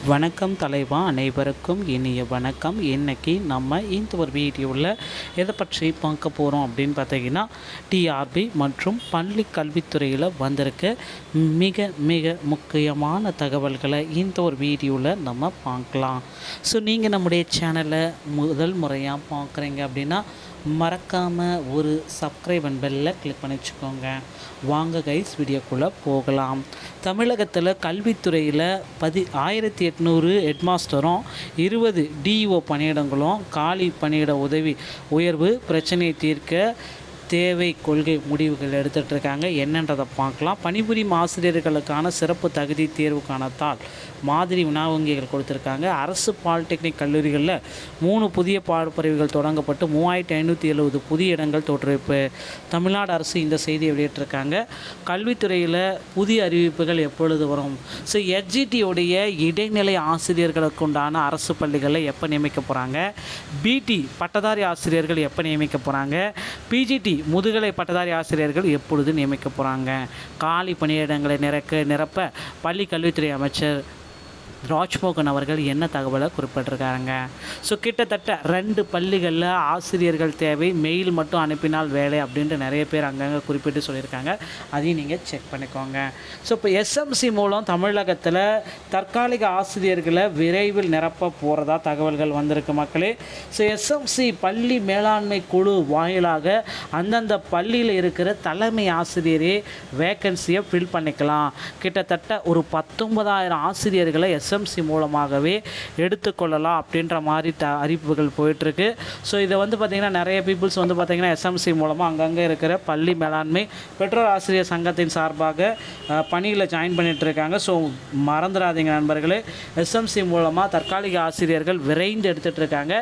வணக்கம் தலைவா, அனைவருக்கும் இனிய வணக்கம். இன்றைக்கி நம்ம இந்த ஒரு வீடியோவில் எதை பற்றி பார்க்க போகிறோம் அப்படின்னு பார்த்தீங்கன்னா, டிஆர்பி மற்றும் பள்ளி கல்வித்துறையில் வந்திருக்க மிக மிக முக்கியமான தகவல்களை இந்த ஒரு வீடியோவில் நம்ம பார்க்கலாம். ஸோ நீங்கள் நம்முடைய சேனலை முதல் முறையாக பார்க்குறீங்க அப்படின்னா மறக்காமல் ஒரு சப்ஸ்கிரைப் அண்ட் பெல்லில் கிளிக் பண்ணி வச்சுக்கோங்க. வாங்க கைஸ், வீடியோக்குள்ளே போகலாம். தமிழகத்தில் கல்வித்துறையில் 1800 ஹெட்மாஸ்டரும் 20 டிஇஓ பணியிடங்களும் காலி பணியிட உதவி உயர்வு பிரச்சனையை தீர்க்க தேவை கொள்கை முடிவுகள் எடுத்துகிட்ருக்காங்க. என்னன்றதை பார்க்கலாம். பணிபுரியும் ஆசிரியர்களுக்கான சிறப்பு தகுதி தேர்வுக்கான தாள் மாதிரி வினாவங்கிகள் கொடுத்துருக்காங்க. அரசு பாலிடெக்னிக் கல்லூரிகளில் 3 புதிய பாடப்பிரிவுகள் தொடங்கப்பட்டு 3570 புதிய இடங்கள் தோற்றுவிப்பு. தமிழ்நாடு அரசு இந்த செய்தியை வெளியிட்டிருக்காங்க. கல்வித்துறையில் புதிய அறிவிப்புகள் எப்பொழுது வரும்? ஸோ எஸ்ஜிடியோடைய இடைநிலை ஆசிரியர்களுக்கு உண்டான அரசு பள்ளிகளில் எப்போ நியமிக்க போகிறாங்க? பிடி பட்டதாரி ஆசிரியர்கள் எப்போ நியமிக்க போகிறாங்க? பிஜிடி முதுகலை பட்டதாரி ஆசிரியர்கள் எப்பொழுது நியமிக்க போகிறாங்க? காலி பணியிடங்களை நிரப்ப பள்ளி கல்வித்துறை அமைச்சர் ராஜ்மோகன் அவர்கள் என்ன தகவலை குறிப்பிட்டிருக்காங்க. ஸோ கிட்டத்தட்ட 2 பள்ளிகளில் ஆசிரியர்கள் தேவை, மெயில் மட்டும் அனுப்பினால் வேலை அப்படின்ட்டு நிறைய பேர் அங்கங்கே குறிப்பிட்டு சொல்லியிருக்காங்க. அதையும் நீங்கள் செக் பண்ணிக்கோங்க. ஸோ இப்போ எஸ்எம்சி மூலம் தமிழகத்தில் தற்காலிக ஆசிரியர்களை விரைவில் நிரப்ப போகிறதா தகவல்கள் வந்திருக்கு மக்களே. ஸோ எஸ்எம்சி பள்ளி மேலாண்மை குழு வாயிலாக அந்தந்த பள்ளியில் இருக்கிற தலைமை ஆசிரியரே வேக்கன்சியை ஃபில் பண்ணிக்கலாம். கிட்டத்தட்ட ஒரு 19,000 ஆசிரியர்களை எஸ்எம்சி மூலமாகவே எடுத்துக்கொள்ளலாம் அப்படின்ற மாதிரி அறிவிப்புகள் போயிட்டுருக்கு. ஸோ இதை பார்த்திங்கன்னா நிறைய பீப்புள்ஸ் பார்த்திங்கன்னா எஸ்எம்சி மூலமாக அங்கங்கே இருக்கிற பள்ளி மேலாண்மை பெற்றோர் ஆசிரியர் சங்கத்தின் சார்பாக பணியில் ஜாயின் பண்ணிகிட்ருக்காங்க. ஸோ மறந்துடாதீங்க நண்பர்களே, எஸ்எம்சி மூலமாக தற்காலிக ஆசிரியர்கள் விரைந்து எடுத்துகிட்ருக்காங்க.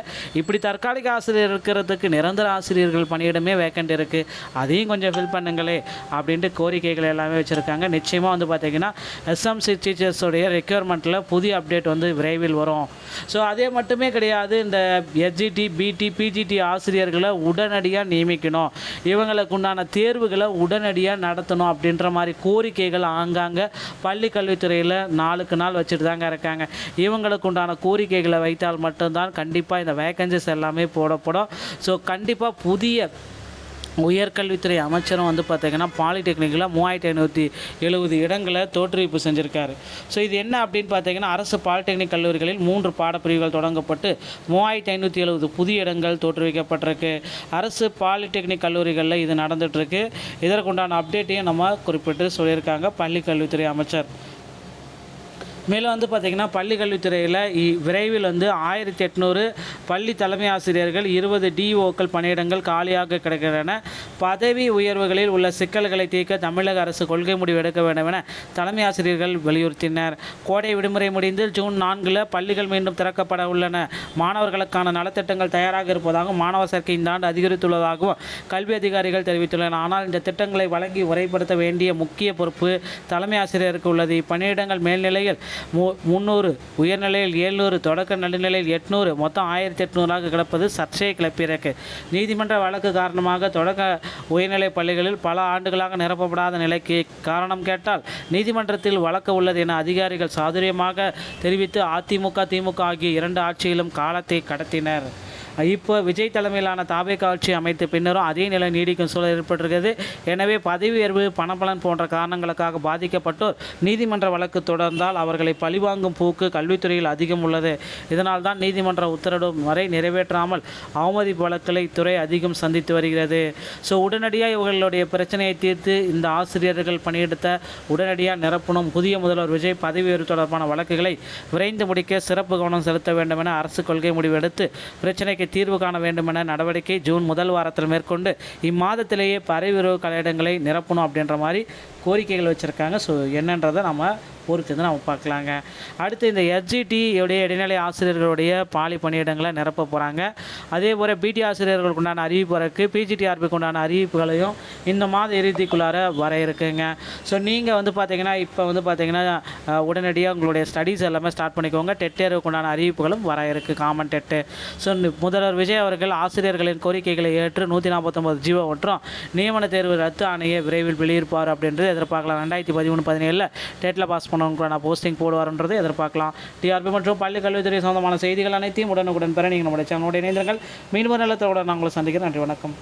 இப்படி தற்காலிக ஆசிரியர் இருக்கிறதுக்கு நிரந்தர ஆசிரியர்கள் பணியிடமே வேக்கண்ட் இருக்குது, அதையும் கொஞ்சம் ஃபில் பண்ணுங்களே அப்படின்ட்டு கோரிக்கைகள் எல்லாமே வச்சுருக்காங்க. நிச்சயமாக பார்த்திங்கன்னா எஸ்எம்சி டீச்சர்ஸோடைய ரெக்யர்மெண்ட்டில் புதிய அப்டேட் விரைவில் வரும். ஸோ அதே மட்டுமே கிடையாது, இந்த எஸ்ஜிடி பிடி பிஜிடி ஆசிரியர்களை உடனடியாக நியமிக்கணும், இவங்களுக்கு உண்டான தேர்வுகளை உடனடியாக நடத்தணும் அப்படின்ற மாதிரி கோரிக்கைகள் ஆங்காங்கே பள்ளி கல்வித்துறையில் நாளுக்கு நாள் வச்சுட்டு தாங்க இருக்காங்க. இவங்களுக்கு உண்டான கோரிக்கைகளை வைத்தால் மட்டும்தான் கண்டிப்பாக இந்த வேக்கன்சிஸ் எல்லாமே போடப்படும். ஸோ கண்டிப்பாக புதிய உயர்கல்வித்துறை அமைச்சரும் பார்த்திங்கன்னா பாலிடெக்னிக்கில் 3570 இடங்களை தோற்றுவிப்பு செஞ்சுருக்காரு. ஸோ இது என்ன அப்படின்னு பார்த்தீங்கன்னா, அரசு பாலிடெக்னிக் கல்லூரிகளில் 3 பாடப்பிரிவுகள் தொடங்கப்பட்டு 3570 புதிய இடங்கள் தோற்றுவிக்கப்பட்டிருக்கு. அரசு பாலிடெக்னிக் கல்லூரிகளில் இது நடந்துகிட்ருக்கு. இதற்குண்டான அப்டேட்டையும் நம்ம குறிப்பிட்டு சொல்லியிருக்காங்க பள்ளி கல்வித்துறை அமைச்சர். மேலும் பார்த்திங்கன்னா பள்ளி கல்வித்துறையில் விரைவில் 1800 பள்ளி தலைமை ஆசிரியர்கள் 20 டிஓக்கள் பணியிடங்கள் காலியாக கிடைக்கின்றன. பதவி உயர்வுகளில் உள்ள சிக்கல்களை தீர்க்க தமிழக அரசு கொள்கை முடிவு எடுக்க வேண்டும் என தலைமை ஆசிரியர்கள் வலியுறுத்தினர். கோடை விடுமுறை முடிந்து ஜூன் 4 பள்ளிகள் மீண்டும் திறக்கப்பட உள்ளன. மாணவர்களுக்கான நலத்திட்டங்கள் தயாராக இருப்பதாகவும் மாணவர் சேர்க்கை இந்த ஆண்டு அதிகரித்துள்ளதாகவும் கல்வி அதிகாரிகள் தெரிவித்துள்ளனர். ஆனால் இந்த திட்டங்களை வழங்கி முறைப்படுத்த வேண்டிய முக்கிய பொறுப்பு தலைமை ஆசிரியருக்கு உள்ளது. இப்பணியிடங்கள் மேல்நிலையில் 300, உயர்நிலையில் 700, தொடக்க நடுநிலையில் 800, மொத்தம் 1800 கிடப்பது சர்ச்சையை கிளப்பியிருக்கு. நீதிமன்ற வழக்கு காரணமாக தொடக்க உயர்நிலை பள்ளிகளில் பல ஆண்டுகளாக நிரப்பப்படாத நிலைக்கு காரணம் கேட்டால் நீதிமன்றத்தில் வழக்கு உள்ளது என அதிகாரிகள் சாதுரியமாக தெரிவித்து அதிமுக திமுக ஆகிய 2 ஆட்சியிலும் காலத்தை கடத்தினர். இப்போ விஜய் தலைமையிலான தாவேக ஆட்சி அமைத்த பின்னரும் அதே நிலை நீடிக்கும் சூழல் ஏற்பட்டிருக்கிறது. எனவே பதவி உயர்வு பணபலன் போன்ற காரணங்களுக்காக பாதிக்கப்பட்டோர் நீதிமன்ற வழக்கு தொடர்ந்தால் அவர்களை பழிவாங்கும் போக்கு கல்வித்துறையில் அதிகம் உள்ளது. இதனால் தான் நீதிமன்ற உத்தரவு வரை நிறைவேற்றாமல் அவமதிப்பு வழக்குகளை துறை அதிகம் சந்தித்து வருகிறது. ஸோ உடனடியாக இவர்களுடைய பிரச்சனையை தீர்த்து இந்த ஆசிரியர்கள் பணியிடத்தை உடனடியாக நிரப்பணும். புதிய முதல்வர் விஜய் பதவி உயர்வு தொடர்பான வழக்குகளை விரைந்து முடிக்க சிறப்பு கவனம் செலுத்த வேண்டும் என அரசு கொள்கை முடிவு எடுத்து பிரச்சனைக்கு தீர்வு காண வேண்டும் என நடவடிக்கை ஜூன் முதல் வாரத்தில் மேற்கொண்டு இம்மாதத்திலேயே பதவி உயர்வு கலையிடங்களை நிரப்பணும் அப்படின்ற மாதிரி கோரிக்கைகள் வச்சுருக்காங்க. ஸோ என்னன்றதை நம்ம பொறுத்து நம்ம பார்க்கலாங்க. அடுத்து இந்த எஸ்ஜிடியுடைய இடைநிலை ஆசிரியர்களுடைய பாலி பணியிடங்களை நிரப்ப போகிறாங்க. அதே போல் பிடி ஆசிரியர்களுக்கு உண்டான அறிவிப்பு வரக்கு பிஜிடிஆர்பிக்கு உண்டான அறிவிப்புகளையும் இந்த மாத இறுதிக்குள்ளார வர இருக்குங்க. ஸோ நீங்கள் பார்த்தீங்கன்னா இப்போ பார்த்தீங்கன்னா உடனடியாக உங்களுடைய ஸ்டடீஸ் எல்லாமே ஸ்டார்ட் பண்ணிக்கோங்க. டெட் தேர்வுக்கு உண்டான அறிவிப்புகளும் வர இருக்குது, காமன் டெட்டு. ஸோ முதல்வர் விஜய் அவர்கள் ஆசிரியர்களின் கோரிக்கைகளை ஏற்று 149 ஜிஓ மற்றும் நியமன தேர்வு ரத்து ஆணையை விரைவில் வெளியிருப்பார் அப்படின்றது எதிர்பார்க்கலாம். 2013-17 டெட்டில் பாஸ் பண்ணவங்களுக்கான போஸ்டிங் போடுவார்ன்றதை எதிர்பார்க்கலாம். டிஆர்பி மற்றும் பள்ளி கல்வித்துறை சொந்தமான செய்திகள் அனைத்தையும் உடனுக்குடன் பெற நீங்கள் நம்முடைய சேனலோட இணைந்திருங்கள். மீண்டும் நல்ல தகவலுடன் நான் உங்களை சந்திக்கிறேன். நன்றி, வணக்கம்.